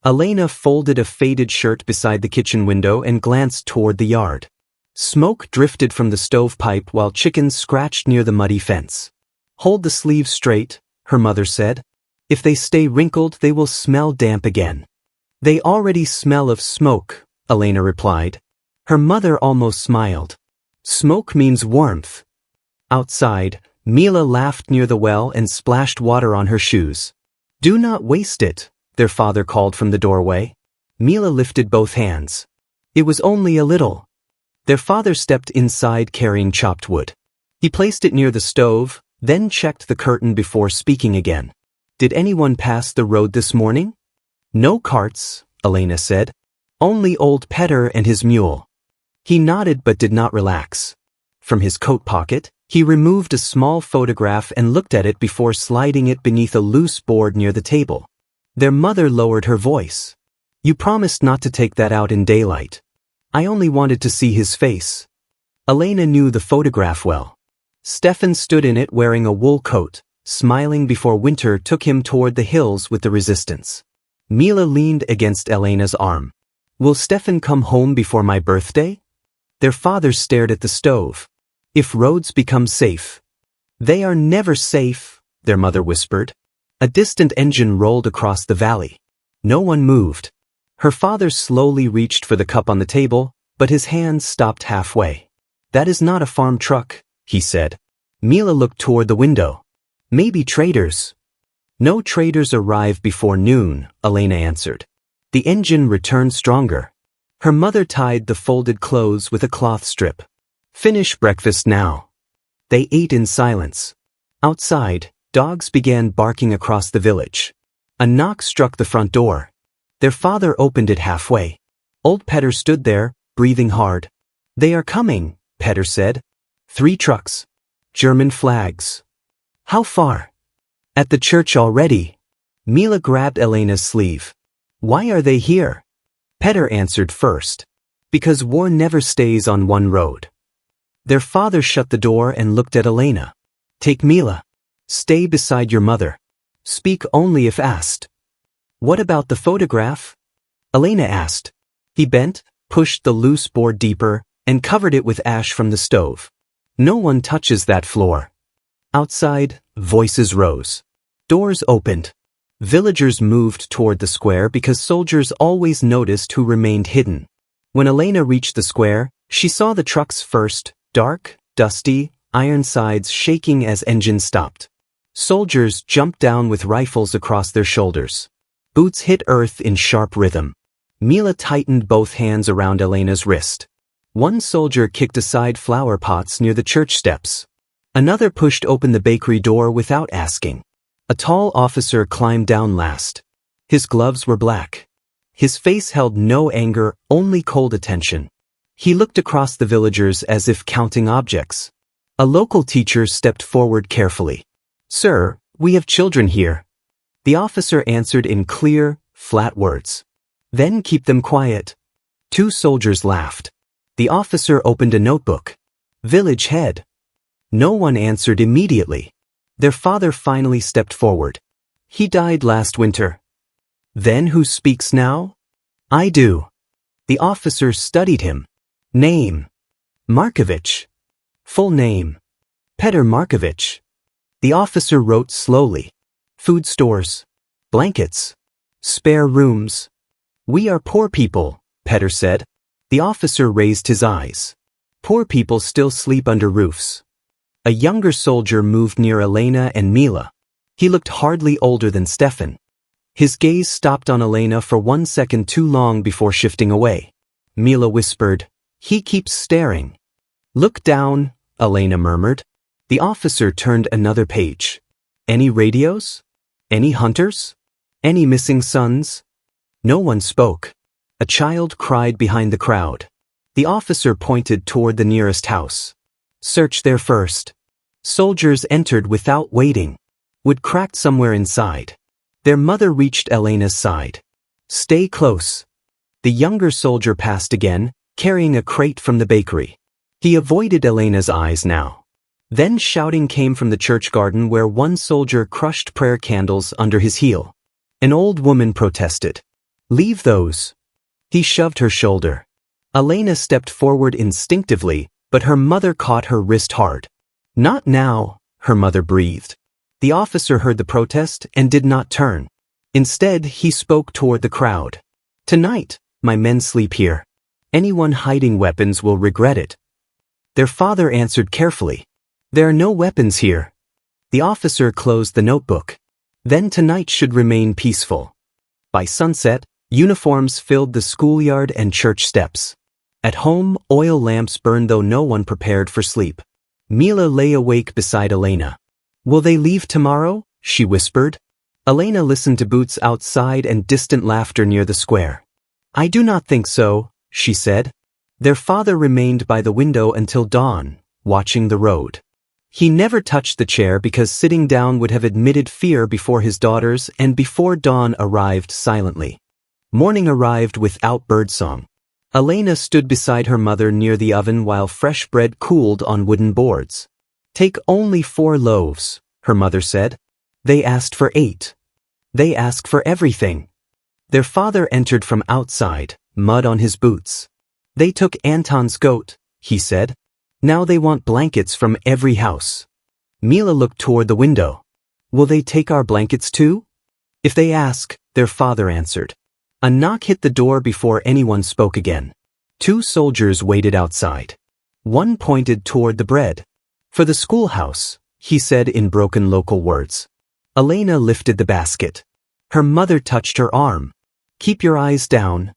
Elena folded a faded shirt beside the kitchen window and glanced toward the yard. Smoke drifted from the stovepipe while chickens scratched near the muddy fence. "Hold the sleeves straight," her mother said. "If they stay wrinkled, they will smell damp again." "They already smell of smoke," Elena replied. Her mother almost smiled. "Smoke means warmth." Outside, Mila laughed near the well and splashed water on her shoes. "Do not waste it," their father called from the doorway. Mila lifted both hands. "It was only a little." Their father stepped inside carrying chopped wood. He placed it near the stove, then checked the curtain before speaking again. "Did anyone pass the road this morning?" "No carts," Elena said. "Only old Petter and his mule." He nodded but did not relax. From his coat pocket, he removed a small photograph and looked at it before sliding it beneath a loose board near the table. Their mother lowered her voice. "You promised not to take that out in daylight. I only wanted to see his face." Elena knew the photograph well. Stefan stood in it wearing a wool coat, smiling before winter took him toward the hills with the resistance. Mila leaned against Elena's arm. "Will Stefan come home before my birthday?" Their father stared at the stove. "If roads become safe." "They are never safe," their mother whispered. A distant engine rolled across the valley. No one moved. Her father slowly reached for the cup on the table, but his hand stopped halfway. "That is not a farm truck," he said. Mila looked toward the window. "Maybe traders." "No traders arrive before noon," Elena answered. The engine returned stronger. Her mother tied the folded clothes with a cloth strip. "Finish breakfast now." They ate in silence. Outside, dogs began barking across the village. A knock struck the front door. Their father opened it halfway. Old Petter stood there, breathing hard. "They are coming," Petter said. 3 trucks. German flags. "How far?" "At the church already." Mila grabbed Elena's sleeve. "Why are they here?" Petter answered first. "Because war never stays on one road." Their father shut the door and looked at Elena. "Take Mila. Stay beside your mother. Speak only if asked." "What about the photograph?" Elena asked. He bent, pushed the loose board deeper, and covered it with ash from the stove. "No one touches that floor." Outside, voices rose. Doors opened. Villagers moved toward the square because soldiers always noticed who remained hidden. When Elena reached the square, she saw the trucks first, dark, dusty, iron sides shaking as engines stopped. Soldiers jumped down with rifles across their shoulders. Boots hit earth in sharp rhythm. Mila tightened both hands around Elena's wrist. One soldier kicked aside flower pots near the church steps. Another pushed open the bakery door without asking. A tall officer climbed down last. His gloves were black. His face held no anger, only cold attention. He looked across the villagers as if counting objects. A local teacher stepped forward carefully. "Sir, we have children here." The officer answered in clear, flat words. "Then keep them quiet." 2 soldiers laughed. The officer opened a notebook. "Village head." No one answered immediately. Their father finally stepped forward. "He died last winter." "Then who speaks now?" "I do." The officer studied him. "Name?" "Markovich." "Full name?" "Petter Markovich." The officer wrote slowly. "Food stores. Blankets. Spare rooms." "We are poor people," Petter said. The officer raised his eyes. "Poor people still sleep under roofs." A younger soldier moved near Elena and Mila. He looked hardly older than Stefan. His gaze stopped on Elena for 1 second too long before shifting away. Mila whispered, "He keeps staring." "Look down," Elena murmured. The officer turned another page. "Any radios? Any hunters? Any missing sons?" No one spoke. A child cried behind the crowd. The officer pointed toward the nearest house. "Search there first." Soldiers entered without waiting. Wood cracked somewhere inside. Their mother reached Elena's side. "Stay close." The younger soldier passed again, carrying a crate from the bakery. He avoided Elena's eyes now. Then shouting came from the church garden where one soldier crushed prayer candles under his heel. An old woman protested. Leave those. He shoved her shoulder. Elena stepped forward instinctively, but her mother caught her wrist hard. Not now, her mother breathed. The officer heard the protest and did not turn. Instead, he spoke toward the crowd. Tonight, my men sleep here. Anyone hiding weapons will regret it. Their father answered carefully. There are no weapons here. The officer closed the notebook. Then tonight should remain peaceful. By sunset, uniforms filled the schoolyard and church steps. At home, oil lamps burned though no one prepared for sleep. Mila lay awake beside Elena. Will they leave tomorrow? She whispered. Elena listened to boots outside and distant laughter near the square. I do not think so, she said. Their father remained by the window until dawn, watching the road. He never touched the chair because sitting down would have admitted fear before his daughters, and before dawn arrived silently. Morning arrived without birdsong. Elena stood beside her mother near the oven while fresh bread cooled on wooden boards. Take only 4 loaves, her mother said. They asked for 8. They ask for everything. Their father entered from outside, mud on his boots. They took Anton's goat, he said. Now they want blankets from every house. Mila looked toward the window. Will they take our blankets too? If they ask, their father answered. A knock hit the door before anyone spoke again. 2 soldiers waited outside. One pointed toward the bread. For the schoolhouse, he said in broken local words. Elena lifted the basket. Her mother touched her arm. Keep your eyes down.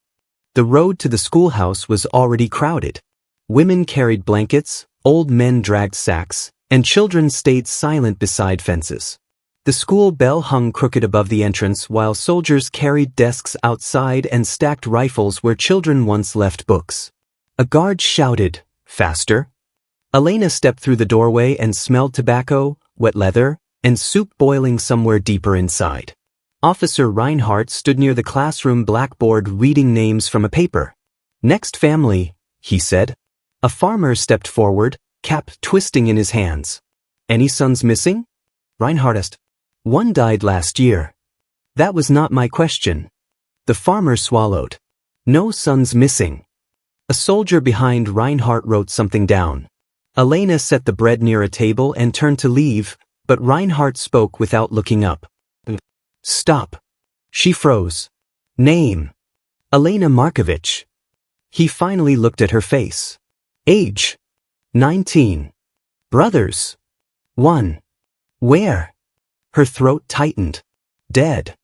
The road to the schoolhouse was already crowded. Women carried blankets, old men dragged sacks, and children stayed silent beside fences. The school bell hung crooked above the entrance while soldiers carried desks outside and stacked rifles where children once left books. A guard shouted, faster. Elena stepped through the doorway and smelled tobacco, wet leather, and soup boiling somewhere deeper inside. Officer Reinhardt stood near the classroom blackboard reading names from a paper. Next family, he said. A farmer stepped forward, cap twisting in his hands. Any sons missing? Reinhardt asked. One died last year. That was not my question. The farmer swallowed. No sons missing. A soldier behind Reinhardt wrote something down. Elena set the bread near a table and turned to leave, but Reinhardt spoke without looking up. Stop. She froze. Name. Elena Markovich. He finally looked at her face. Age. 19. Brothers. 1. Where? Her throat tightened. Dead.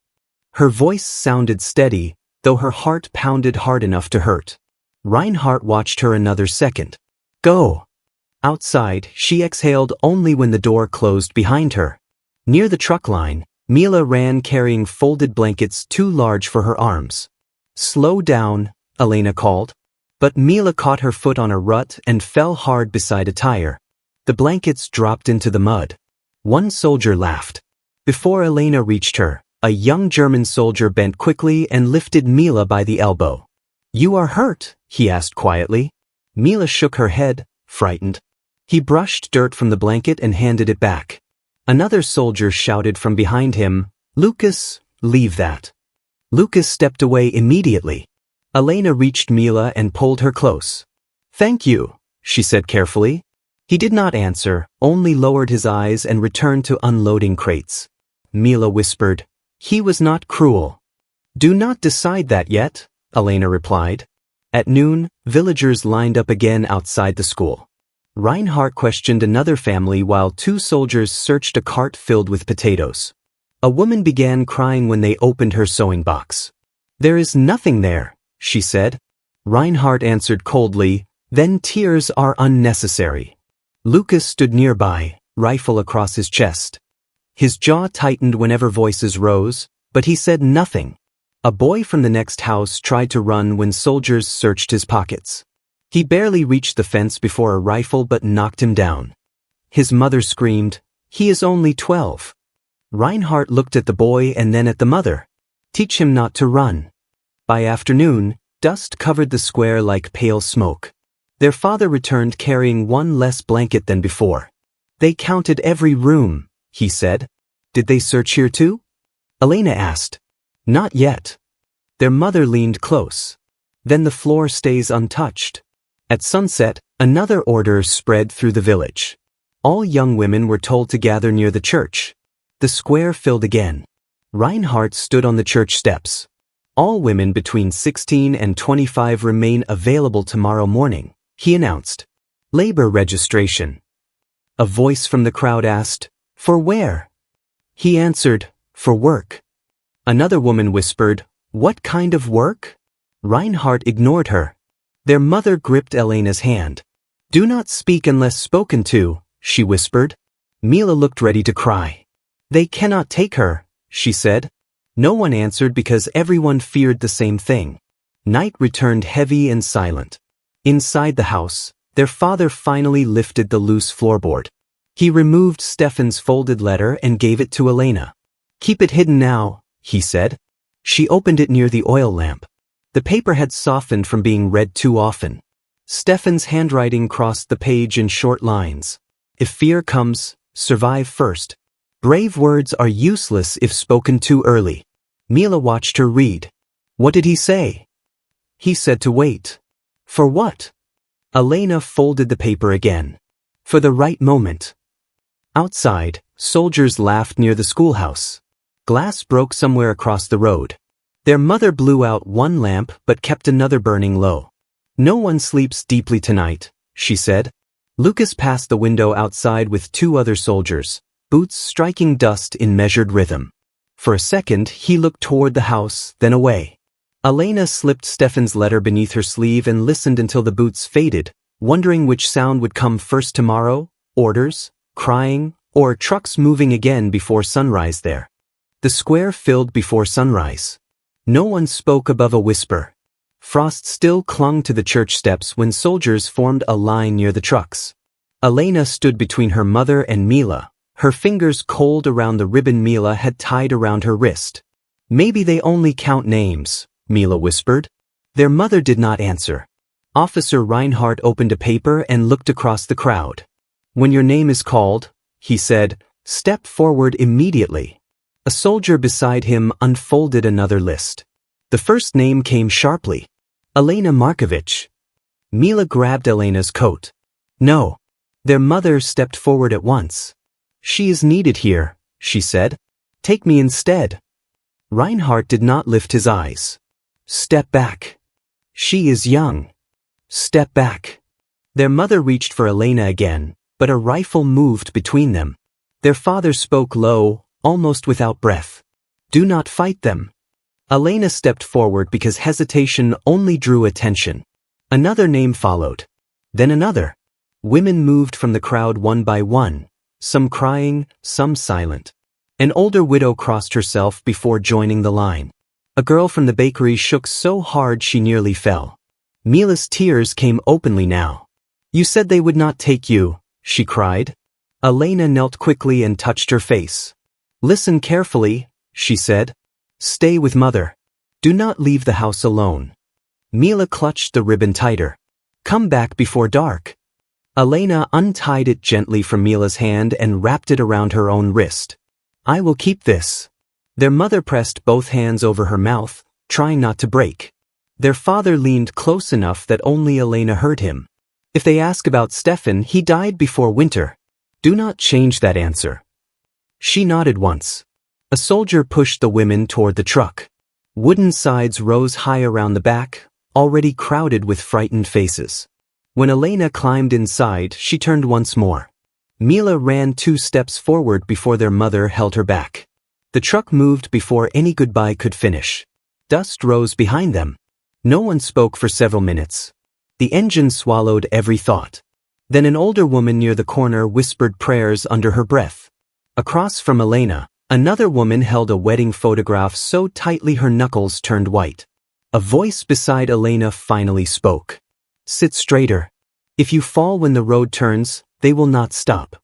Her voice sounded steady, though her heart pounded hard enough to hurt. Reinhardt watched her another second. Go. Outside, she exhaled only when the door closed behind her. Near the truck line, Mila ran carrying folded blankets too large for her arms. Slow down, Elena called. But Mila caught her foot on a rut and fell hard beside a tire. The blankets dropped into the mud. One soldier laughed. Before Elena reached her, a young German soldier bent quickly and lifted Mila by the elbow. You are hurt, he asked quietly. Mila shook her head, frightened. He brushed dirt from the blanket and handed it back. Another soldier shouted from behind him, Lucas, leave that. Lucas stepped away immediately. Elena reached Mila and pulled her close. Thank you, she said carefully. He did not answer, only lowered his eyes and returned to unloading crates. Mila whispered, he was not cruel. Do not decide that yet, Elena replied. At noon, villagers lined up again outside the school. Reinhardt questioned another family while 2 soldiers searched a cart filled with potatoes. A woman began crying when they opened her sewing box. There is nothing there, she said. Reinhardt answered coldly, then tears are unnecessary. Lucas stood nearby, rifle across his chest. His jaw tightened whenever voices rose, but he said nothing. A boy from the next house tried to run when soldiers searched his pockets. He barely reached the fence before a rifle but knocked him down. His mother screamed, he is only 12. Reinhardt looked at the boy and then at the mother. Teach him not to run. By afternoon, dust covered the square like pale smoke. Their father returned carrying 1 less blanket than before. They counted every room, he said. Did they search here too? Elena asked. Not yet. Their mother leaned close. Then the floor stays untouched. At sunset, another order spread through the village. All young women were told to gather near the church. The square filled again. Reinhardt stood on the church steps. All women between 16 and 25 remain available tomorrow morning, he announced. Labor registration. A voice from the crowd asked, "For where?" He answered, "For work." Another woman whispered, "What kind of work?" Reinhardt ignored her. Their mother gripped Elena's hand. "Do not speak unless spoken to," she whispered. Mila looked ready to cry. "They cannot take her," she said. No one answered because everyone feared the same thing. Night returned heavy and silent. Inside the house, their father finally lifted the loose floorboard. He removed Stefan's folded letter and gave it to Elena. "Keep it hidden now," he said. She opened it near the oil lamp. The paper had softened from being read too often. Stefan's handwriting crossed the page in short lines. "If fear comes, survive first. Brave words are useless if spoken too early." Mila watched her read. "What did he say?" "He said to wait." "For what?" Elena folded the paper again. "For the right moment." Outside, soldiers laughed near the schoolhouse. Glass broke somewhere across the road. Their mother blew out one lamp but kept another burning low. "No one sleeps deeply tonight," she said. Lucas passed the window outside with two other soldiers, boots striking dust in measured rhythm. For a second, he looked toward the house, then away. Elena slipped Stefan's letter beneath her sleeve and listened until the boots faded, wondering which sound would come first tomorrow: orders, crying, or trucks moving again before sunrise there. The square filled before sunrise. No one spoke above a whisper. Frost still clung to the church steps when soldiers formed a line near the trucks. Elena stood between her mother and Mila, her fingers cold around the ribbon Mila had tied around her wrist. "Maybe they only count names," Mila whispered. Their mother did not answer. Officer Reinhardt opened a paper and looked across the crowd. "When your name is called," he said, "step forward immediately." A soldier beside him unfolded another list. The first name came sharply. "Elena Markovich." Mila grabbed Elena's coat. "No." Their mother stepped forward at once. "She is needed here," she said. "Take me instead." Reinhardt did not lift his eyes. "Step back." "She is young." "Step back." Their mother reached for Elena again, but a rifle moved between them. Their father spoke low, almost without breath. "Do not fight them." Elena stepped forward because hesitation only drew attention. Another name followed. Then another. Women moved from the crowd one by one, some crying, some silent. An older widow crossed herself before joining the line. A girl from the bakery shook so hard she nearly fell. Mila's tears came openly now. "You said they would not take you," she cried. Elena knelt quickly and touched her face. "Listen carefully," she said. "Stay with mother. Do not leave the house alone." Mila clutched the ribbon tighter. "Come back before dark." Elena untied it gently from Mila's hand and wrapped it around her own wrist. "I will keep this." Their mother pressed both hands over her mouth, trying not to break. Their father leaned close enough that only Elena heard him. "If they ask about Stefan, he died before winter. Do not change that answer." She nodded once. A soldier pushed the women toward the truck. Wooden sides rose high around the back, already crowded with frightened faces. When Elena climbed inside, she turned once more. Mila ran 2 steps forward before their mother held her back. The truck moved before any goodbye could finish. Dust rose behind them. No one spoke for several minutes. The engine swallowed every thought. Then an older woman near the corner whispered prayers under her breath. Across from Elena, another woman held a wedding photograph so tightly her knuckles turned white. A voice beside Elena finally spoke. "Sit straighter. If you fall when the road turns, they will not stop."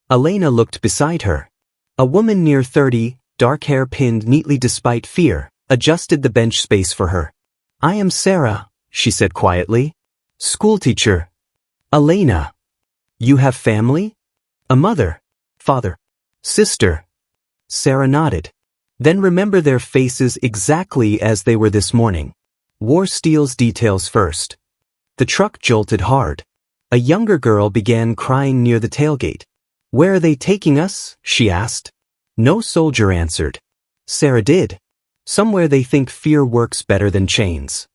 Elena looked beside her. A woman near 30, dark hair pinned neatly despite fear, adjusted the bench space for her. "I am Sarah," she said quietly. "Schoolteacher." "Elena. You have family?" "A mother, father, sister." Sarah nodded. Then remember their faces exactly as they were this morning. War steals details first. The truck jolted hard. A younger girl began crying near the tailgate. "Where are they taking us?" she asked. No soldier answered. Sarah did. "Somewhere they think fear works better than chains."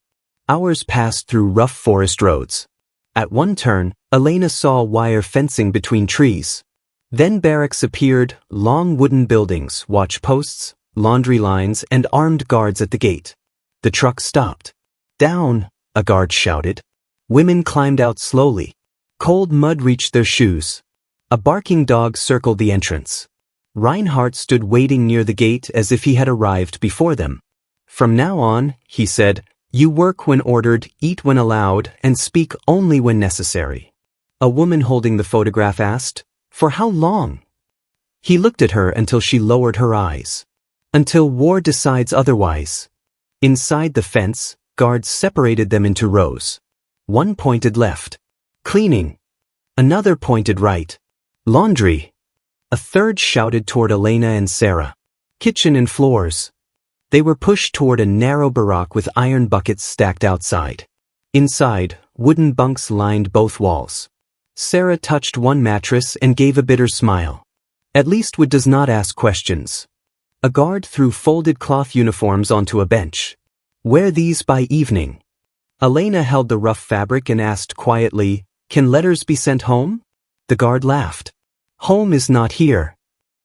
Hours passed through rough forest roads. At one turn, Elena saw wire fencing between trees. Then barracks appeared, long wooden buildings, watch posts, laundry lines, and armed guards at the gate. The truck stopped. "Down," a guard shouted. Women climbed out slowly. Cold mud reached their shoes. A barking dog circled the entrance. Reinhardt stood waiting near the gate as if he had arrived before them. "From now on," he said, "you work when ordered, eat when allowed, and speak only when necessary." A woman holding the photograph asked, "For how long?" He looked at her until she lowered her eyes. "Until war decides otherwise." Inside the fence, guards separated them into rows. One pointed left. "Cleaning." Another pointed right. "Laundry." A third shouted toward Elena and Sarah. "Kitchen and floors." They were pushed toward a narrow barack with iron buckets stacked outside. Inside, wooden bunks lined both walls. Sarah touched one mattress and gave a bitter smile. At least Wood does not ask questions. A guard threw folded cloth uniforms onto a bench. "Wear these by evening." Elena held the rough fabric and asked quietly, "Can letters be sent home?" The guard laughed. "Home is not here."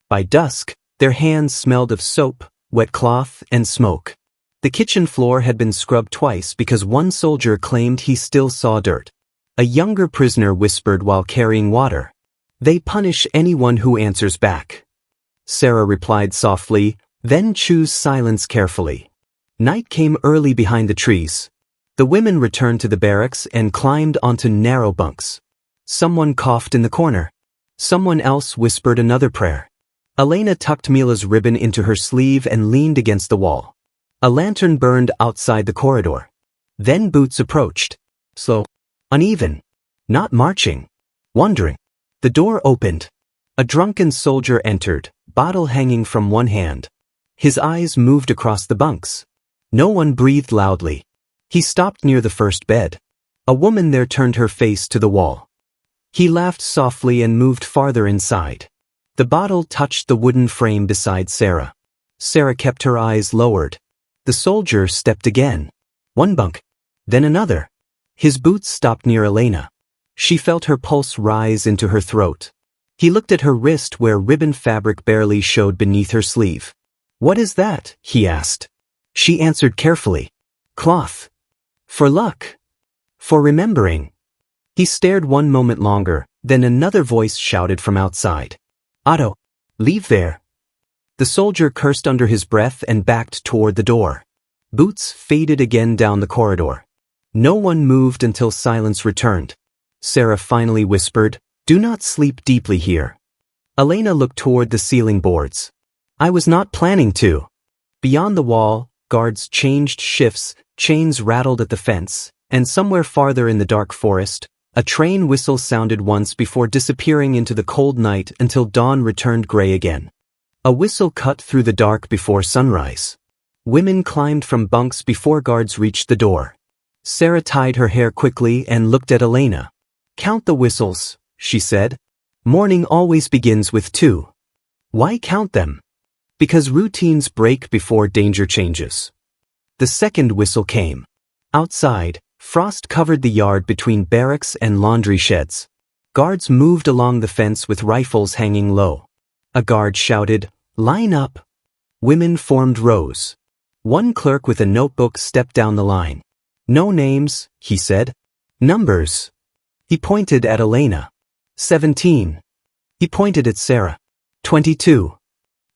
By dusk, their hands smelled of soap, wet cloth, and smoke. The kitchen floor had been scrubbed twice because one soldier claimed he still saw dirt. A younger prisoner whispered while carrying water. "They punish anyone who answers back." Sarah replied softly, "Then choose silence carefully." Night came early behind the trees. The women returned to the barracks and climbed onto narrow bunks. Someone coughed in the corner. Someone else whispered another prayer. Elena tucked Mila's ribbon into her sleeve and leaned against the wall. A lantern burned outside the corridor. Then boots approached. Slow, uneven, not marching, wandering. The door opened. A drunken soldier entered, bottle hanging from one hand. His eyes moved across the bunks. No one breathed loudly. He stopped near the first bed. A woman there turned her face to the wall. He laughed softly and moved farther inside. The bottle touched the wooden frame beside Sarah. Sarah kept her eyes lowered. The soldier stepped again. One bunk. Then another. His boots stopped near Elena. She felt her pulse rise into her throat. He looked at her wrist where ribbon fabric barely showed beneath her sleeve. "What is that?" he asked. She answered carefully. "Cloth. For luck. For remembering." He stared one moment longer, then another voice shouted from outside. "Otto, leave there." The soldier cursed under his breath and backed toward the door. Boots faded again down the corridor. No one moved until silence returned. Sarah finally whispered, "Do not sleep deeply here." Elena looked toward the ceiling boards. "I was not planning to." Beyond the wall, guards changed shifts, chains rattled at the fence, and somewhere farther in the dark forest, a train whistle sounded once before disappearing into the cold night until dawn returned gray again. A whistle cut through the dark before sunrise. Women climbed from bunks before guards reached the door. Sarah tied her hair quickly and looked at Elena. "Count the whistles," she said. "Morning always begins with 2. "Why count them?" "Because routines break before danger changes." The second whistle came. Outside, frost covered the yard between barracks and laundry sheds. Guards moved along the fence with rifles hanging low. A guard shouted, "Line up." Women formed rows. One clerk with a notebook stepped down the line. "No names," he said. "Numbers." He pointed at Elena. 17. He pointed at Sarah. 22.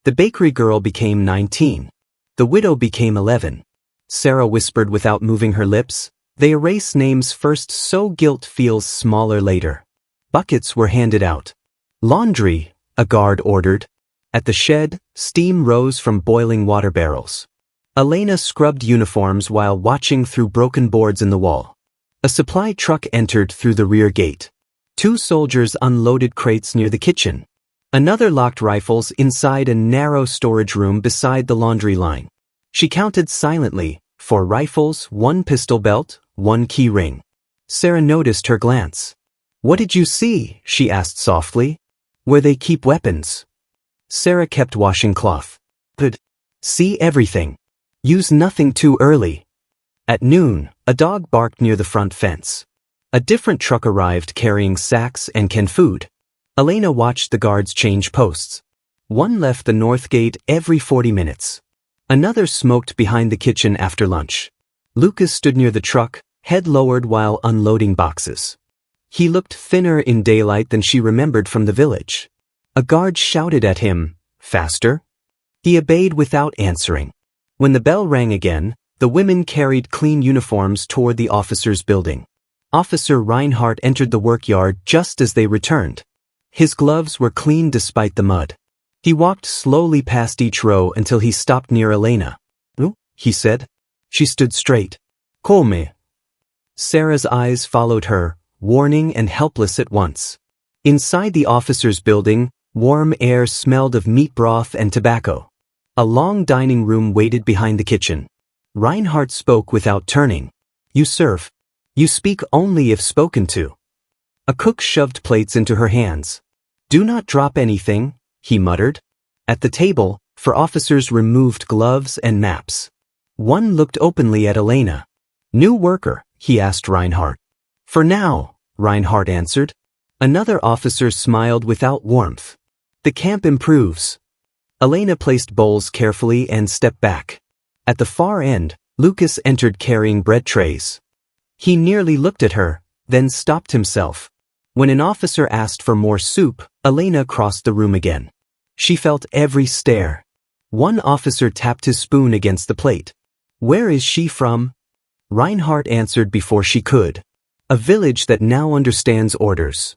The bakery girl became 19. The widow became 11. Sarah whispered without moving her lips, "They erase names first so guilt feels smaller later." Buckets were handed out. "Laundry," a guard ordered. At the shed, steam rose from boiling water barrels. Elena scrubbed uniforms while watching through broken boards in the wall. A supply truck entered through the rear gate. 2 soldiers unloaded crates near the kitchen. Another locked rifles inside a narrow storage room beside the laundry line. She counted silently, 4 rifles, 1 pistol belt, 1 key ring. Sarah noticed her glance. "What did you see?" she asked softly. "Where they keep weapons." Sarah kept washing cloth. "Good. See everything. Use nothing too early." At noon, a dog barked near the front fence. A different truck arrived carrying sacks and canned food. Elena watched the guards change posts. One left the north gate every 40 minutes. Another smoked behind the kitchen after lunch. Lucas stood near the truck, head lowered while unloading boxes. He looked thinner in daylight than she remembered from the village. A guard shouted at him, "Faster." He obeyed without answering. When the bell rang again, the women carried clean uniforms toward the officers' building. Officer Reinhardt entered the workyard just as they returned. His gloves were clean despite the mud. He walked slowly past each row until he stopped near Elena. "Oh," he said. She stood straight. "Come." Sarah's eyes followed her, warning and helpless at once. Inside the officers' building, warm air smelled of meat broth and tobacco. A long dining room waited behind the kitchen. Reinhardt spoke without turning. "You serve. You speak only if spoken to." A cook shoved plates into her hands. "Do not drop anything," he muttered. At the table, 4 officers removed gloves and maps. One looked openly at Elena. "New worker?" he asked Reinhardt. "For now," Reinhardt answered. Another officer smiled without warmth. "The camp improves." Elena placed bowls carefully and stepped back. At the far end, Lucas entered carrying bread trays. He nearly looked at her, then stopped himself. When an officer asked for more soup, Elena crossed the room again. She felt every stare. One officer tapped his spoon against the plate. "Where is she from?" Reinhardt answered before she could. "A village that now understands orders."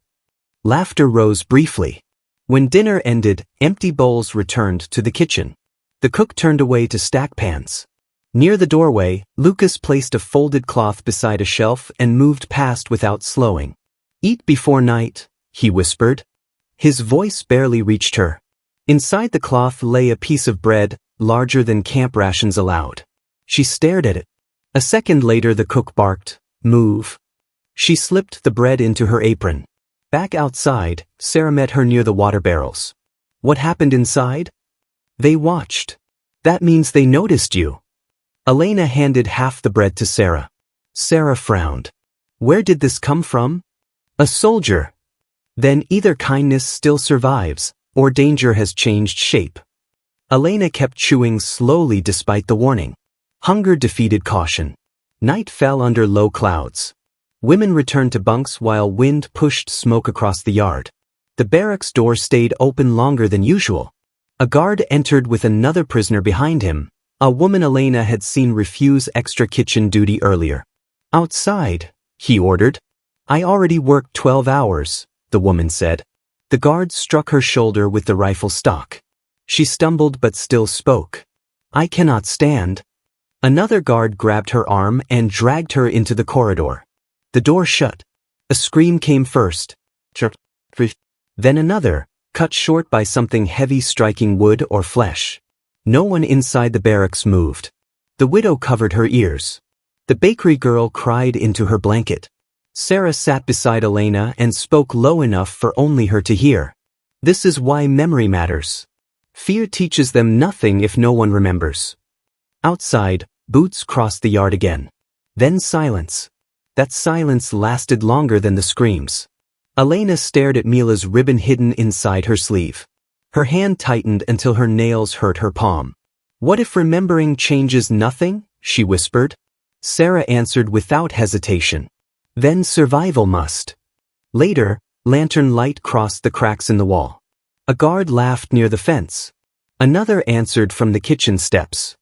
Laughter rose briefly. When dinner ended, empty bowls returned to the kitchen. The cook turned away to stack pans. Near the doorway, Lucas placed a folded cloth beside a shelf and moved past without slowing. "Eat before night," he whispered. His voice barely reached her. Inside the cloth lay a piece of bread, larger than camp rations allowed. She stared at it. A second later the cook barked, "Move." She slipped the bread into her apron. Back outside, Sarah met her near the water barrels. "What happened inside?" "They watched." "That means they noticed you." Elena handed half the bread to Sarah. Sarah frowned. "Where did this come from?" "A soldier." "Then either kindness still survives, or danger has changed shape." Elena kept chewing slowly despite the warning. Hunger defeated caution. Night fell under low clouds. Women returned to bunks while wind pushed smoke across the yard. The barracks door stayed open longer than usual. A guard entered with another prisoner behind him, a woman Elena had seen refuse extra kitchen duty earlier. "Outside," he ordered. "I already worked 12 hours, the woman said. The guard struck her shoulder with the rifle stock. She stumbled but still spoke. "I cannot stand." Another guard grabbed her arm and dragged her into the corridor. The door shut. A scream came first. Then another, cut short by something heavy striking wood or flesh. No one inside the barracks moved. The widow covered her ears. The bakery girl cried into her blanket. Sarah sat beside Elena and spoke low enough for only her to hear. "This is why memory matters. Fear teaches them nothing if no one remembers." Outside, boots crossed the yard again. Then silence. That silence lasted longer than the screams. Elena stared at Mila's ribbon hidden inside her sleeve. Her hand tightened until her nails hurt her palm. "What if remembering changes nothing?" she whispered. Sarah answered without hesitation. "Then survival must." Later, lantern light crossed the cracks in the wall. A guard laughed near the fence. Another answered from the kitchen steps.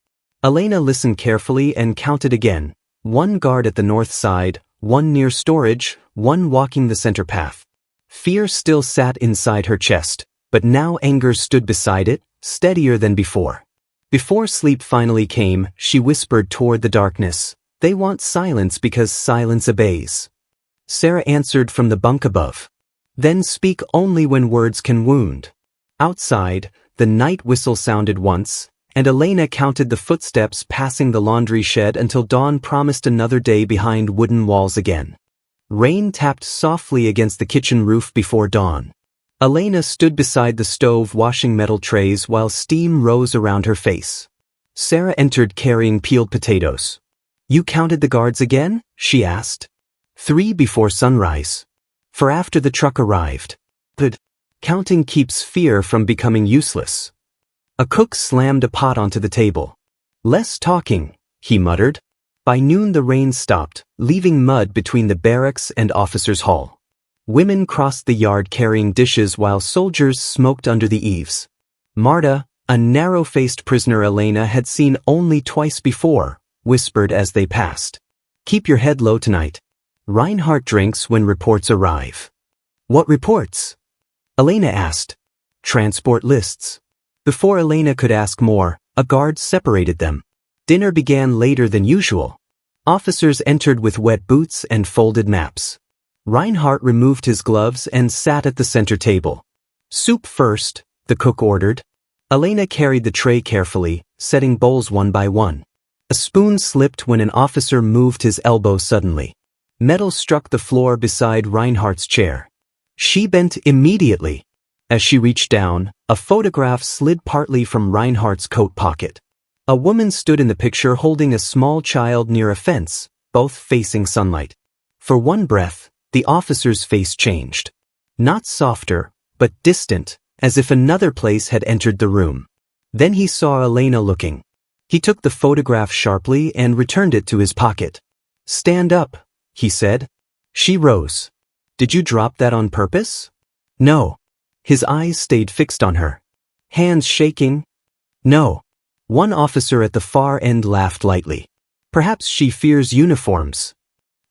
Elena listened carefully and counted again. 1 guard at the north side, 1 near storage, 1 walking the center path. Fear still sat inside her chest, but now anger stood beside it, steadier than before. Before sleep finally came, she whispered toward the darkness, "They want silence because silence obeys." Sarah answered from the bunk above. "Then speak only when words can wound." Outside, the night whistle sounded once, and Elena counted the footsteps passing the laundry shed until dawn promised another day behind wooden walls again. Rain tapped softly against the kitchen roof before dawn. Elena stood beside the stove washing metal trays while steam rose around her face. Sarah entered carrying peeled potatoes. "You counted the guards again?" she asked. "3 before sunrise. For after the truck arrived. But counting keeps fear from becoming useless." A cook slammed a pot onto the table. "Less talking," he muttered. By noon the rain stopped, leaving mud between the barracks and officers' hall. Women crossed the yard carrying dishes while soldiers smoked under the eaves. Marta, a narrow-faced prisoner Elena had seen only twice before, whispered as they passed. "Keep your head low tonight. Reinhardt drinks when reports arrive." "What reports?" Elena asked. "Transport lists." Before Elena could ask more, a guard separated them. Dinner began later than usual. Officers entered with wet boots and folded maps. Reinhardt removed his gloves and sat at the center table. "Soup first," the cook ordered. Elena carried the tray carefully, setting bowls one by one. A spoon slipped when an officer moved his elbow suddenly. Metal struck the floor beside Reinhardt's chair. She bent immediately. As she reached down, a photograph slid partly from Reinhardt's coat pocket. A woman stood in the picture holding a small child near a fence, both facing sunlight. For one breath, the officer's face changed. Not softer, but distant, as if another place had entered the room. Then he saw Elena looking. He took the photograph sharply and returned it to his pocket. "Stand up," he said. She rose. "Did you drop that on purpose?" "No." His eyes stayed fixed on her. "Hands shaking?" "No." One officer at the far end laughed lightly. "Perhaps she fears uniforms."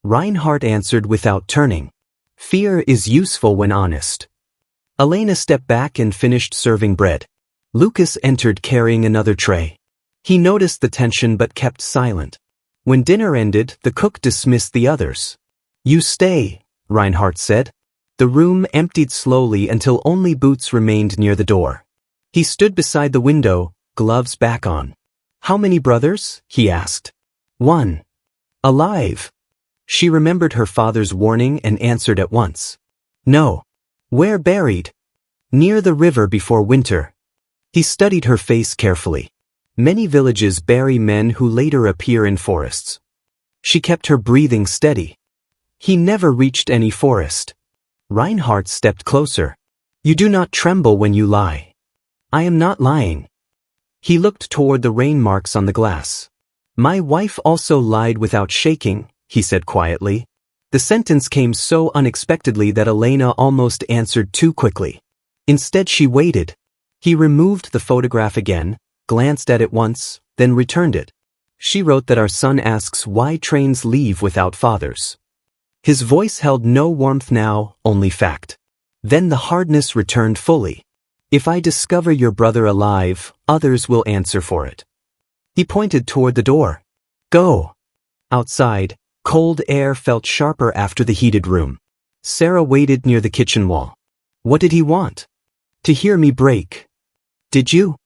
Reinhardt answered without turning. "Fear is useful when honest." Elena stepped back and finished serving bread. Lucas entered carrying another tray. He noticed the tension but kept silent. When dinner ended, the cook dismissed the others. "You stay," Reinhardt said. The room emptied slowly until only boots remained near the door. He stood beside the window, gloves back on. "How many brothers?" he asked. "1. Alive." She remembered her father's warning and answered at once. "No." "Where buried?" "Near the river before winter." He studied her face carefully. Many villages bury men who later appear in forests. She kept her breathing steady. He never reached any forest. Reinhardt stepped closer. "You do not tremble when you lie." "I am not lying." He looked toward the rain marks on the glass. "My wife also lied without shaking," he said quietly. The sentence came so unexpectedly that Elena almost answered too quickly. Instead she waited. He removed the photograph again, glanced at it once, then returned it. "She wrote that our son asks why trains leave without fathers." His voice held no warmth now, only fact. Then the hardness returned fully. "If I discover your brother alive, others will answer for it." He pointed toward the door. "Go." Outside, cold air felt sharper after the heated room. Sarah waited near the kitchen wall. "What did he want?" "To hear me break." "Did you?"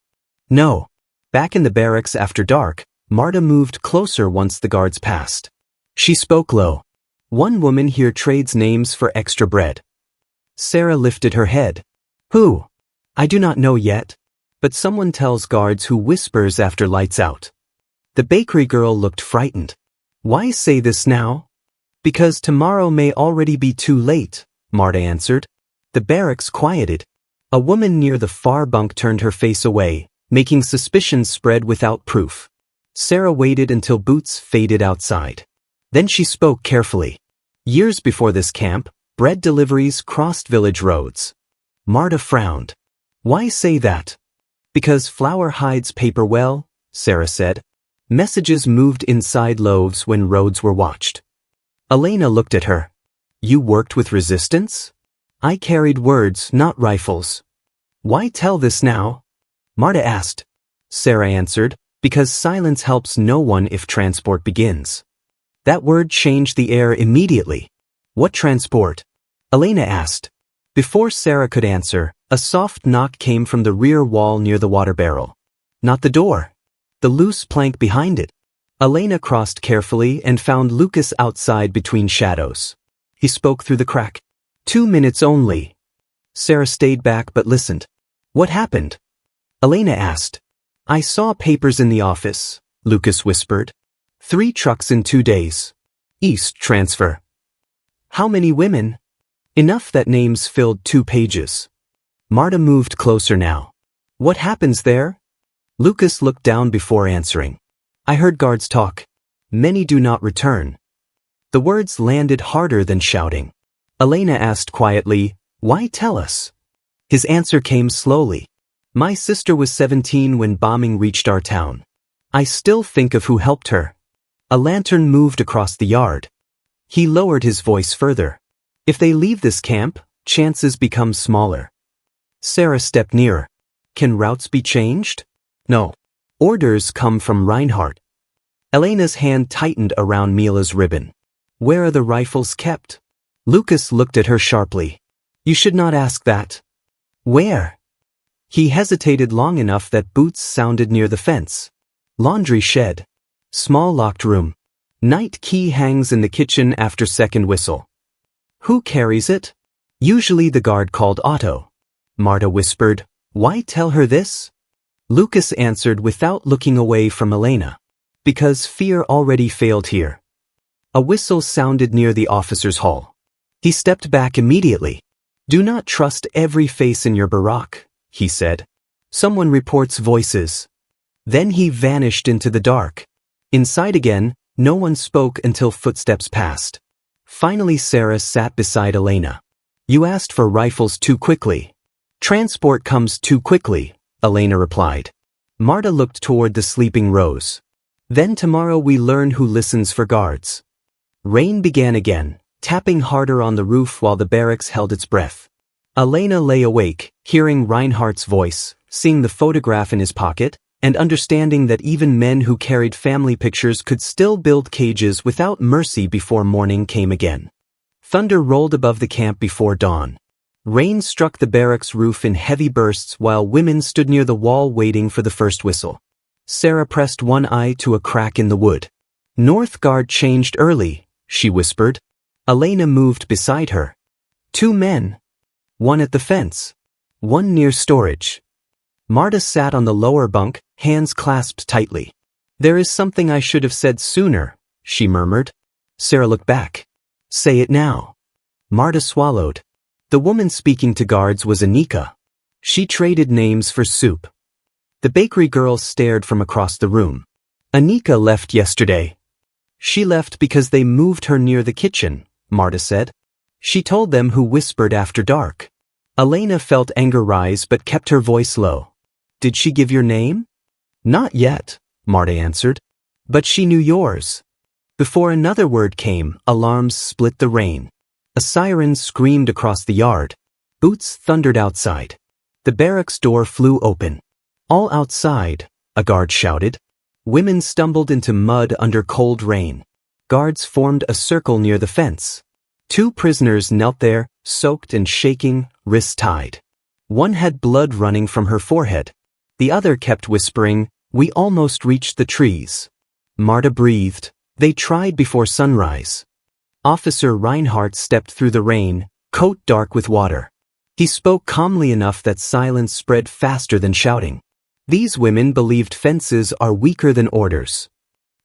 "No." Back in the barracks after dark, Marta moved closer once the guards passed. She spoke low. "One woman here trades names for extra bread." Sarah lifted her head. "Who?" "I do not know yet. But someone tells guards who whispers after lights out." The bakery girl looked frightened. "Why say this now?" "Because tomorrow may already be too late," Marta answered. The barracks quieted. A woman near the far bunk turned her face away, making suspicion spread without proof. Sarah waited until boots faded outside. Then she spoke carefully. "Years before this camp, bread deliveries crossed village roads." Marta frowned. "Why say that?" "Because flour hides paper well," Sarah said. Messages moved inside loaves when roads were watched. Elena looked at her. "You worked with resistance?" "I carried words, not rifles." "Why tell this now?" Marta asked. Sarah answered, "Because silence helps no one if transport begins." That word changed the air immediately. "What transport?" Elena asked. Before Sarah could answer, a soft knock came from the rear wall near the water barrel. Not the door. The loose plank behind it. Elena crossed carefully and found Lucas outside between shadows. He spoke through the crack. 2 minutes only. Sarah stayed back but listened. What happened? Elena asked. I saw papers in the office, Lucas whispered. 3 trucks in 2 days. East transfer. How many women? Enough that names filled 2 pages. Marta moved closer now. What happens there? Lucas looked down before answering. I heard guards talk. Many do not return. The words landed harder than shouting. Elena asked quietly, why tell us? His answer came slowly. My sister was 17 when bombing reached our town. I still think of who helped her. A lantern moved across the yard. He lowered his voice further. If they leave this camp, chances become smaller. Sarah stepped nearer. Can routes be changed? No. Orders come from Reinhardt. Elena's hand tightened around Mila's ribbon. Where are the rifles kept? Lucas looked at her sharply. You should not ask that. Where? He hesitated long enough that boots sounded near the fence. Laundry shed. Small locked room. Night key hangs in the kitchen after second whistle. Who carries it? Usually the guard called Otto. Marta whispered, why tell her this? Lucas answered without looking away from Elena. Because fear already failed here. A whistle sounded near the officer's hall. He stepped back immediately. Do not trust every face in your barack, he said. Someone reports voices. Then he vanished into the dark. Inside again, no one spoke until footsteps passed. Finally Sarah sat beside Elena. You asked for rifles too quickly. Transport comes too quickly, Elena replied. Marta looked toward the sleeping Rose. Then tomorrow we learn who listens for guards. Rain began again, tapping harder on the roof while the barracks held its breath. Elena lay awake, hearing Reinhardt's voice, seeing the photograph in his pocket, and understanding that even men who carried family pictures could still build cages without mercy before morning came again. Thunder rolled above the camp before dawn. Rain struck the barracks roof in heavy bursts while women stood near the wall waiting for the first whistle. Sarah pressed one eye to a crack in the wood. North Guard changed early, she whispered. Elena moved beside her. 2 men. One at the fence. One near storage. Marta sat on the lower bunk, hands clasped tightly. There is something I should have said sooner, she murmured. Sarah looked back. Say it now. Marta swallowed. The woman speaking to guards was Anika. She traded names for soup. The bakery girl stared from across the room. Anika left yesterday. She left because they moved her near the kitchen, Marta said. She told them who whispered after dark. Elena felt anger rise but kept her voice low. Did she give your name? Not yet, Marta answered. But she knew yours. Before another word came, alarms split the rain. A siren screamed across the yard. Boots thundered outside. The barracks door flew open. All outside, a guard shouted. Women stumbled into mud under cold rain. Guards formed a circle near the fence. 2 prisoners knelt there, soaked and shaking, wrists tied. One had blood running from her forehead. The other kept whispering, we almost reached the trees. Marta breathed. They tried before sunrise. Officer Reinhardt stepped through the rain, coat dark with water. He spoke calmly enough that silence spread faster than shouting. These women believed fences are weaker than orders.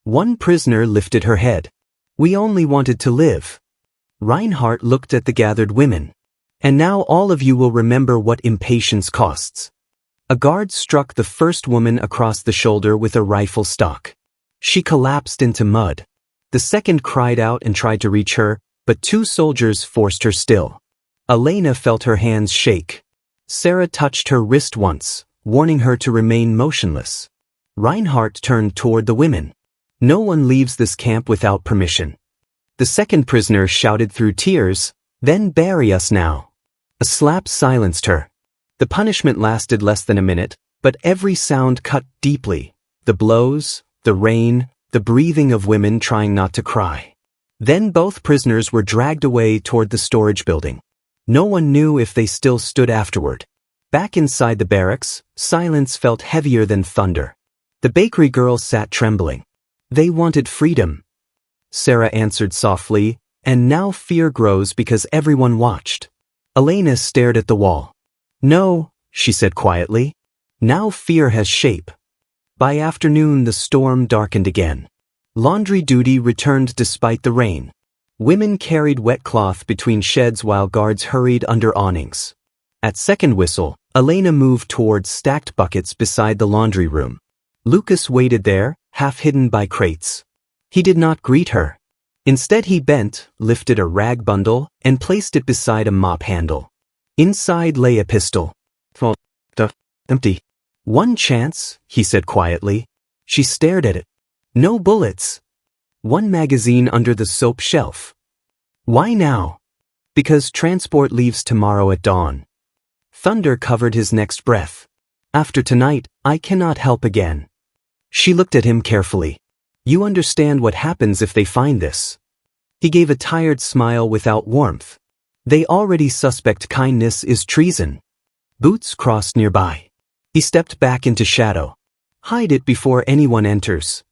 One prisoner lifted her head. We only wanted to live. Reinhardt looked at the gathered women. And now all of you will remember what impatience costs. A guard struck the first woman across the shoulder with a rifle stock. She collapsed into mud. The second cried out and tried to reach her, but 2 soldiers forced her still. Elena felt her hands shake. Sarah touched her wrist once, warning her to remain motionless. Reinhardt turned toward the women. No one leaves this camp without permission. The second prisoner shouted through tears, then bury us now. A slap silenced her. The punishment lasted less than a minute, but every sound cut deeply. The blows, the rain, the breathing of women trying not to cry. Then both prisoners were dragged away toward the storage building. No one knew if they still stood afterward. Back inside the barracks, silence felt heavier than thunder. The bakery girls sat trembling. They wanted freedom. Sarah answered softly, and now fear grows because everyone watched. Elena stared at the wall. No, she said quietly. Now fear has shape. By afternoon the storm darkened again. Laundry duty returned despite the rain. Women carried wet cloth between sheds while guards hurried under awnings. At second whistle, Elena moved towards stacked buckets beside the laundry room. Lucas waited there, half hidden by crates. He did not greet her. Instead he bent, lifted a rag bundle, and placed it beside a mop handle. Inside lay a pistol. Empty. One chance, he said quietly. She stared at it. No bullets. One magazine under the soap shelf. Why now? Because transport leaves tomorrow at dawn. Thunder covered his next breath. After tonight, I cannot help again. She looked at him carefully. You understand what happens if they find this. He gave a tired smile without warmth. They already suspect kindness is treason. Boots crossed nearby. He stepped back into shadow. Hide it before anyone enters.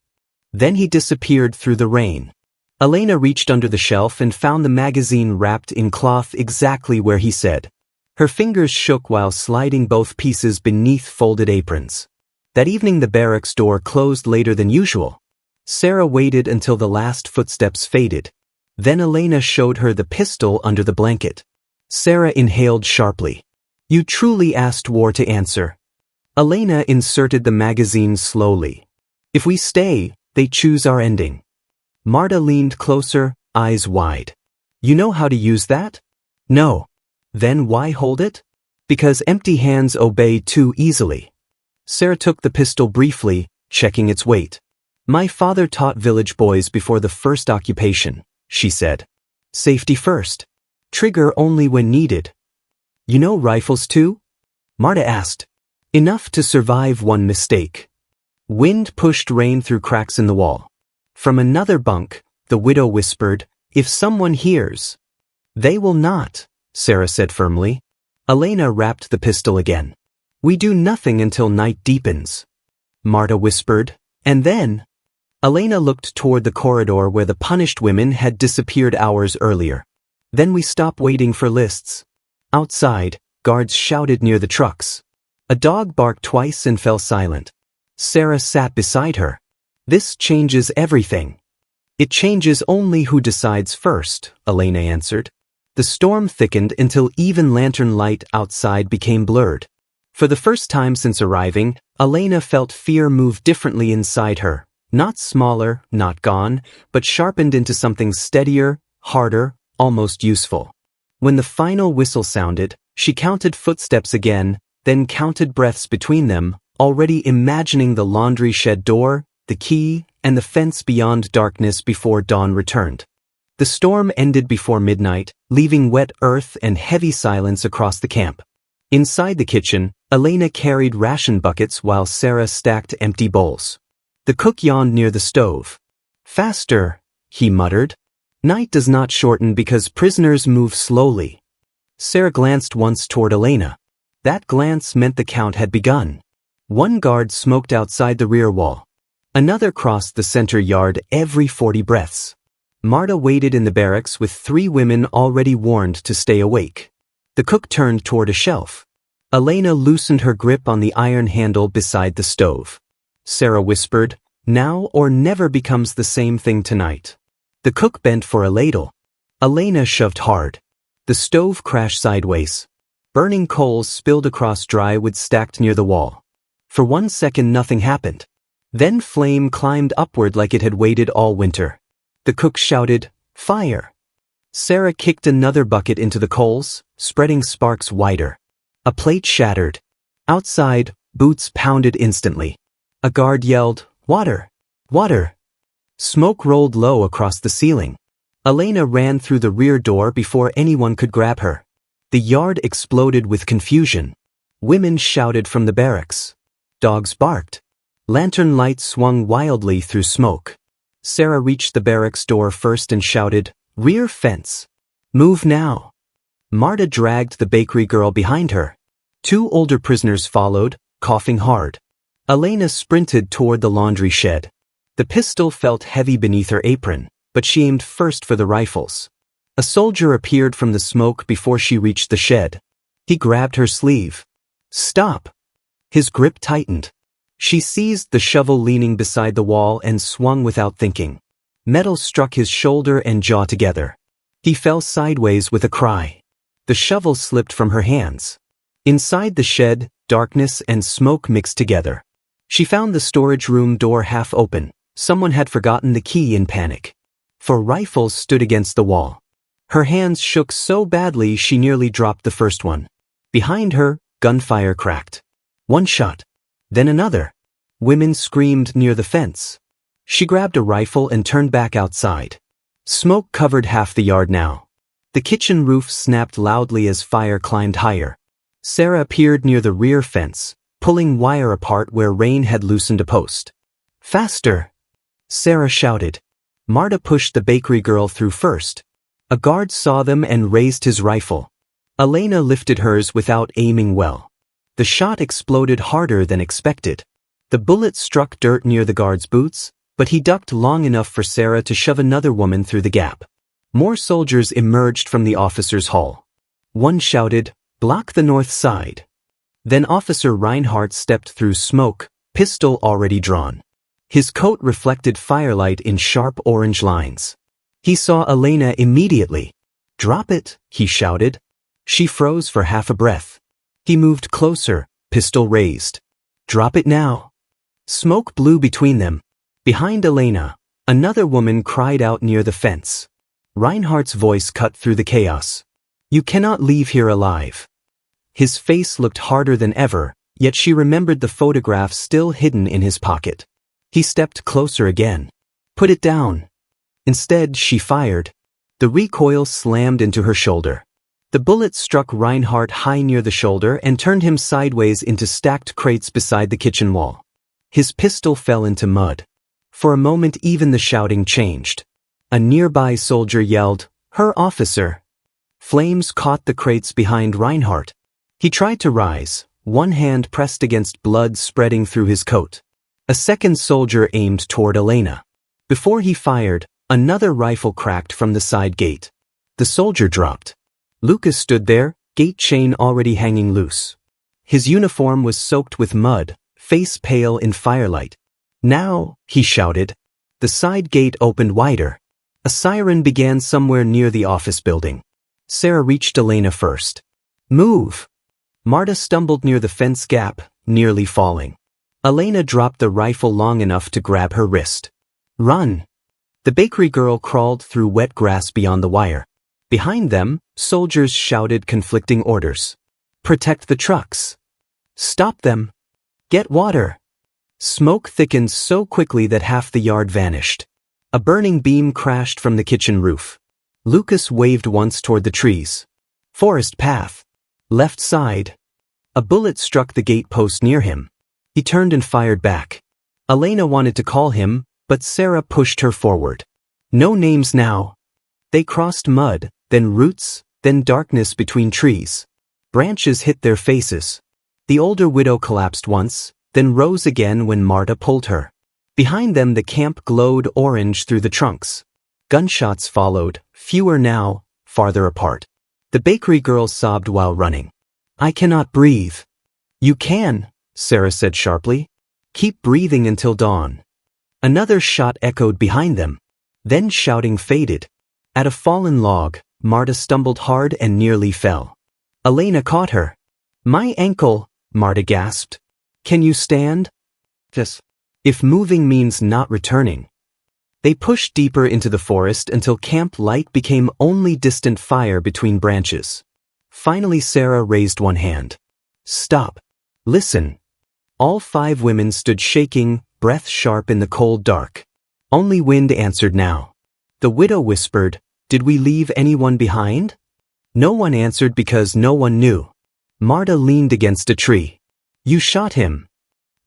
Then he disappeared through the rain. Elena reached under the shelf and found the magazine wrapped in cloth exactly where he said. Her fingers shook while sliding both pieces beneath folded aprons. That evening the barracks door closed later than usual. Sarah waited until the last footsteps faded. Then Elena showed her the pistol under the blanket. Sarah inhaled sharply. You truly asked war to answer. Elena inserted the magazine slowly. If we stay, they choose our ending. Marta leaned closer, eyes wide. You know how to use that? No. Then why hold it? Because empty hands obey too easily. Sarah took the pistol briefly, checking its weight. My father taught village boys before the first occupation, she said. Safety first. Trigger only when needed. You know rifles too? Marta asked. Enough to survive one mistake. Wind pushed rain through cracks in the wall. From another bunk, the widow whispered, If someone hears. They will not, Sarah said firmly. Elena wrapped the pistol again. We do nothing until night deepens. Marta whispered, and then. Elena looked toward the corridor where the punished women had disappeared hours earlier. Then we stop waiting for lists. Outside, guards shouted near the trucks. A dog barked twice and fell silent. Sarah sat beside her. This changes everything. It changes only who decides first, Elena answered. The storm thickened until even lantern light outside became blurred. For the first time since arriving, Elena felt fear move differently inside her. Not smaller, not gone, but sharpened into something steadier, harder, almost useful. When the final whistle sounded, she counted footsteps again, then counted breaths between them, already imagining the laundry shed door, the key, and the fence beyond darkness before dawn returned. The storm ended before midnight, leaving wet earth and heavy silence across the camp. Inside the kitchen, Elena carried ration buckets while Sarah stacked empty bowls. The cook yawned near the stove. Faster, he muttered. Night does not shorten because prisoners move slowly. Sarah glanced once toward Elena. That glance meant the count had begun. One guard smoked outside the rear wall. Another crossed the center yard every 40 breaths. Marta waited in the barracks with 3 women already warned to stay awake. The cook turned toward a shelf. Elena loosened her grip on the iron handle beside the stove. Sarah whispered, Now or never becomes the same thing tonight. The cook bent for a ladle. Elena shoved hard. The stove crashed sideways. Burning coals spilled across dry wood stacked near the wall. For 1 second nothing happened. Then flame climbed upward like it had waited all winter. The cook shouted, Fire! Sarah kicked another bucket into the coals, spreading sparks wider. A plate shattered. Outside, boots pounded instantly. A guard yelled, Water! Water! Smoke rolled low across the ceiling. Elena ran through the rear door before anyone could grab her. The yard exploded with confusion. Women shouted from the barracks. Dogs barked. Lantern lights swung wildly through smoke. Sarah reached the barracks door first and shouted, Rear fence! Move now! Marta dragged the bakery girl behind her. 2 older prisoners followed, coughing hard. Elena sprinted toward the laundry shed. The pistol felt heavy beneath her apron, but she aimed first for the rifles. A soldier appeared from the smoke before she reached the shed. He grabbed her sleeve. "Stop!" His grip tightened. She seized the shovel leaning beside the wall and swung without thinking. Metal struck his shoulder and jaw together. He fell sideways with a cry. The shovel slipped from her hands. Inside the shed, darkness and smoke mixed together. She found the storage room door half open. Someone had forgotten the key in panic. 4 rifles stood against the wall. Her hands shook so badly she nearly dropped the first one. Behind her, gunfire cracked. 1 shot. Then another. Women screamed near the fence. She grabbed a rifle and turned back outside. Smoke covered half the yard now. The kitchen roof snapped loudly as fire climbed higher. Sarah appeared near the rear fence, pulling wire apart where rain had loosened a post. "Faster!" Sarah shouted. Marta pushed the bakery girl through first. A guard saw them and raised his rifle. Elena lifted hers without aiming well. The shot exploded harder than expected. The bullet struck dirt near the guard's boots, but he ducked long enough for Sarah to shove another woman through the gap. More soldiers emerged from the officers' hall. One shouted, "Block the north side." Then Officer Reinhardt stepped through smoke, pistol already drawn. His coat reflected firelight in sharp orange lines. He saw Elena immediately. "Drop it," he shouted. She froze for half a breath. He moved closer, pistol raised. "Drop it now." Smoke blew between them. Behind Elena, another woman cried out near the fence. Reinhardt's voice cut through the chaos. "You cannot leave here alive." His face looked harder than ever, yet she remembered the photograph still hidden in his pocket. He stepped closer again. "Put it down." Instead, she fired. The recoil slammed into her shoulder. The bullet struck Reinhardt high near the shoulder and turned him sideways into stacked crates beside the kitchen wall. His pistol fell into mud. For a moment even the shouting changed. A nearby soldier yelled, "Her officer!" Flames caught the crates behind Reinhardt. He tried to rise, one hand pressed against blood spreading through his coat. A second soldier aimed toward Elena. Before he fired, another rifle cracked from the side gate. The soldier dropped. Lucas stood there, gate chain already hanging loose. His uniform was soaked with mud, face pale in firelight. "Now," he shouted. The side gate opened wider. A siren began somewhere near the office building. Sarah reached Elena first. "Move!" Marta stumbled near the fence gap, nearly falling. Elena dropped the rifle long enough to grab her wrist. "Run!" The bakery girl crawled through wet grass beyond the wire. Behind them, soldiers shouted conflicting orders. "Protect the trucks." "Stop them." "Get water." Smoke thickened so quickly that half the yard vanished. A burning beam crashed from the kitchen roof. Lucas waved once toward the trees. "Forest path. Left side." A bullet struck the gate post near him. He turned and fired back. Elena wanted to call him, but Sarah pushed her forward. "No names now." They crossed mud, then roots, then darkness between trees. Branches hit their faces. The older widow collapsed once, then rose again when Marta pulled her. Behind them the camp glowed orange through the trunks. Gunshots followed, fewer now, farther apart. The bakery girl sobbed while running. "I cannot breathe." "You can," Sarah said sharply. "Keep breathing until dawn." Another shot echoed behind them. Then shouting faded. At a fallen log, Marta stumbled hard and nearly fell. Elena caught her. "My ankle," Marta gasped. "Can you stand?" "Yes." "If moving means not returning." They pushed deeper into the forest until camp light became only distant fire between branches. Finally Sarah raised one hand. "Stop. Listen." All 5 women stood shaking, breath sharp in the cold dark. Only wind answered now. The widow whispered, "Did we leave anyone behind?" No one answered because no one knew. Marta leaned against a tree. "You shot him."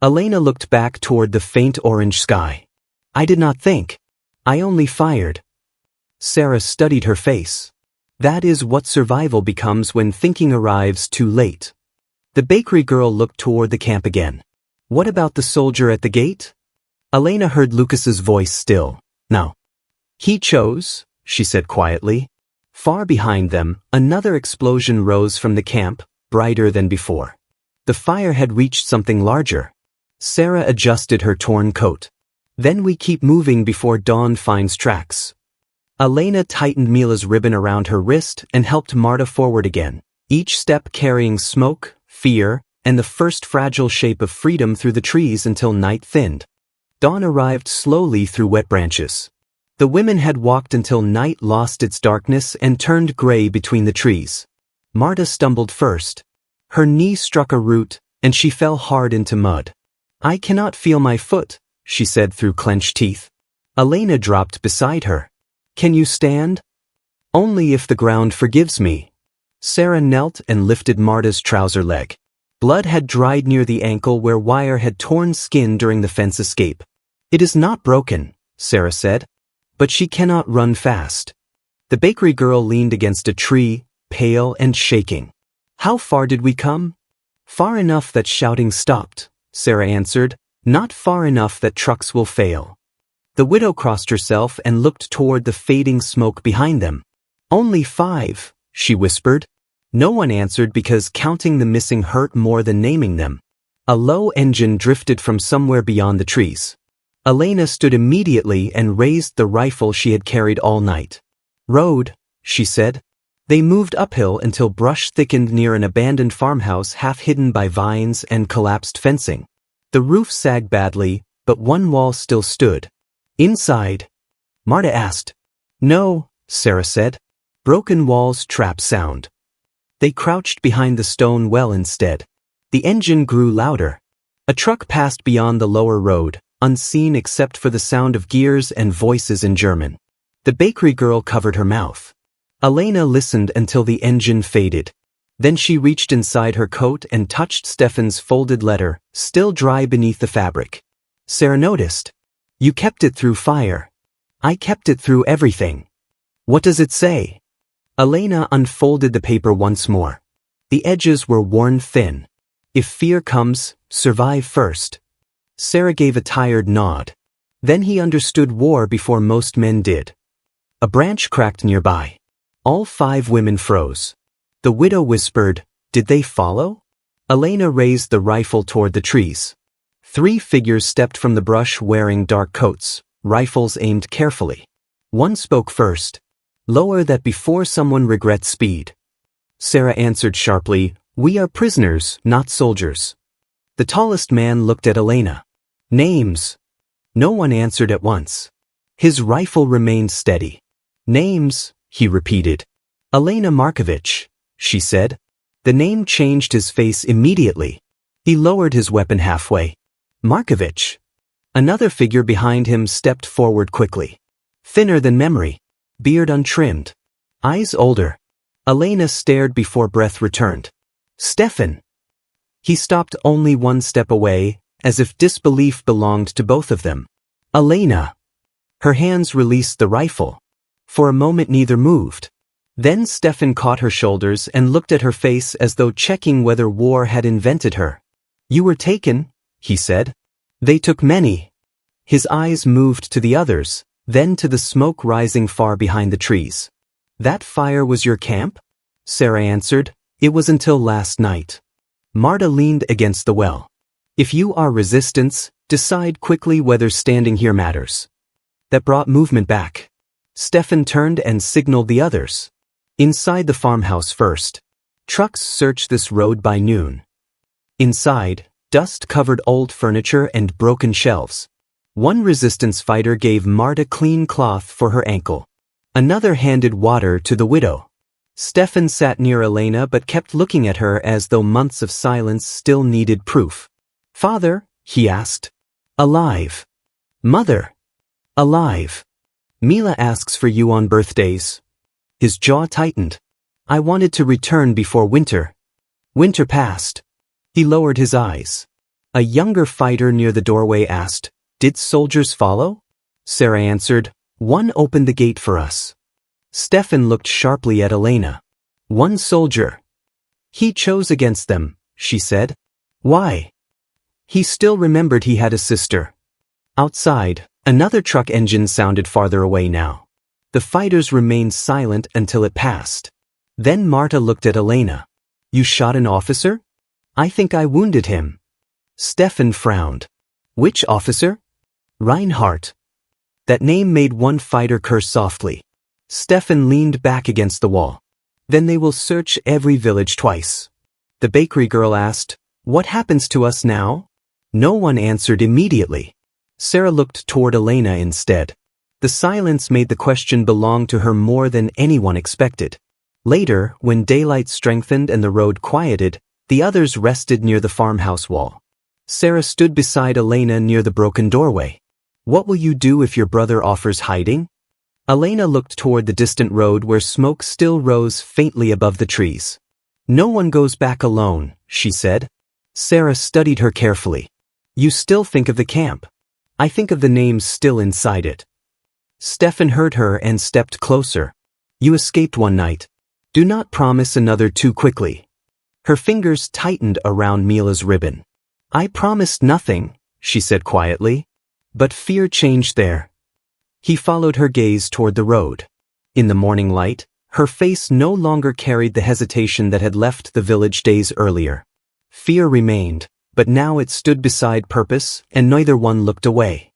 Elena looked back toward the faint orange sky. "I did not think. I only fired." Sarah studied her face. That is what survival becomes when thinking arrives too late. The bakery girl looked toward the camp again. What about the soldier at the gate? Elena heard Lucas's voice still. No. He chose, she said quietly. Far behind them, another explosion rose from the camp, brighter than before. The fire had reached something larger. Sarah adjusted her torn coat. Then we keep moving before dawn finds tracks. Elena tightened Mila's ribbon around her wrist and helped Marta forward again, each step carrying smoke, fear, and the first fragile shape of freedom through the trees until night thinned. Dawn arrived slowly through wet branches. The women had walked until night lost its darkness and turned gray between the trees. Marta stumbled first. Her knee struck a root, and she fell hard into mud. I cannot feel my foot, she said through clenched teeth. Elena dropped beside her. Can you stand? Only if the ground forgives me. Sarah knelt and lifted Marta's trouser leg. Blood had dried near the ankle where wire had torn skin during the fence escape. It is not broken, Sarah said. But she cannot run fast. The bakery girl leaned against a tree, pale and shaking. How far did we come? Far enough that shouting stopped, Sarah answered. Not far enough that trucks will fail. The widow crossed herself and looked toward the fading smoke behind them. Only 5, she whispered. No one answered because counting the missing hurt more than naming them. A low engine drifted from somewhere beyond the trees. Elena stood immediately and raised the rifle she had carried all night. Road, she said. They moved uphill until brush thickened near an abandoned farmhouse half hidden by vines and collapsed fencing. The roof sagged badly, but one wall still stood. Inside? Marta asked. No, Sarah said. Broken walls trap sound. They crouched behind the stone well instead. The engine grew louder. A truck passed beyond the lower road, unseen except for the sound of gears and voices in German. The bakery girl covered her mouth. Elena listened until the engine faded. Then she reached inside her coat and touched Stefan's folded letter, still dry beneath the fabric. Sarah noticed. You kept it through fire. I kept it through everything. What does it say? Elena unfolded the paper once more. The edges were worn thin. If fear comes, survive first. Sarah gave a tired nod. Then he understood war before most men did. A branch cracked nearby. All 5 women froze. The widow whispered, Did they follow? Elena raised the rifle toward the trees. 3 figures stepped from the brush wearing dark coats, rifles aimed carefully. One spoke first. Lower that before someone regrets speed. Sarah answered sharply, We are prisoners, not soldiers. The tallest man looked at Elena. Names. No one answered at once. His rifle remained steady. Names, he repeated. Elena Markovich, she said. The name changed his face immediately. He lowered his weapon halfway. Markovich. Another figure behind him stepped forward quickly. Thinner than memory. Beard untrimmed. Eyes older. Elena stared before breath returned. Stefan. He stopped only 1 step away, as if disbelief belonged to both of them. Elena. Her hands released the rifle. For a moment neither moved. Then Stefan caught her shoulders and looked at her face as though checking whether war had invented her. You were taken, he said. They took many. His eyes moved to the others, then to the smoke rising far behind the trees. That fire was your camp? Sarah answered. It was until last night. Marta leaned against the well. If you are resistance, decide quickly whether standing here matters. That brought movement back. Stefan turned and signaled the others. Inside the farmhouse first. Trucks searched this road by noon. Inside, dust covered old furniture and broken shelves. One resistance fighter gave Marta clean cloth for her ankle. Another handed water to the widow. Stefan sat near Elena but kept looking at her as though months of silence still needed proof. Father, he asked. Alive. Mother. Alive. Mila asks for you on birthdays. His jaw tightened. I wanted to return before winter. Winter passed. He lowered his eyes. A younger fighter near the doorway asked, Did soldiers follow? Sarah answered, One opened the gate for us. Stefan looked sharply at Elena. One soldier. He chose against them, she said. Why? He still remembered he had a sister. Outside, another truck engine sounded farther away now. The fighters remained silent until it passed. Then Marta looked at Elena. You shot an officer? I think I wounded him. Stefan frowned. Which officer? Reinhardt. That name made one fighter curse softly. Stefan leaned back against the wall. Then they will search every village twice. The bakery girl asked, What happens to us now? No one answered immediately. Sarah looked toward Elena instead. The silence made the question belong to her more than anyone expected. Later, when daylight strengthened and the road quieted, the others rested near the farmhouse wall. Sarah stood beside Elena near the broken doorway. What will you do if your brother offers hiding? Elena looked toward the distant road where smoke still rose faintly above the trees. No one goes back alone, she said. Sarah studied her carefully. You still think of the camp. I think of the names still inside it. Stefan heard her and stepped closer. You escaped one night. Do not promise another too quickly. Her fingers tightened around Mila's ribbon. I promised nothing, she said quietly. But fear changed there. He followed her gaze toward the road. In the morning light, her face no longer carried the hesitation that had left the village days earlier. Fear remained, but now it stood beside purpose, and neither one looked away.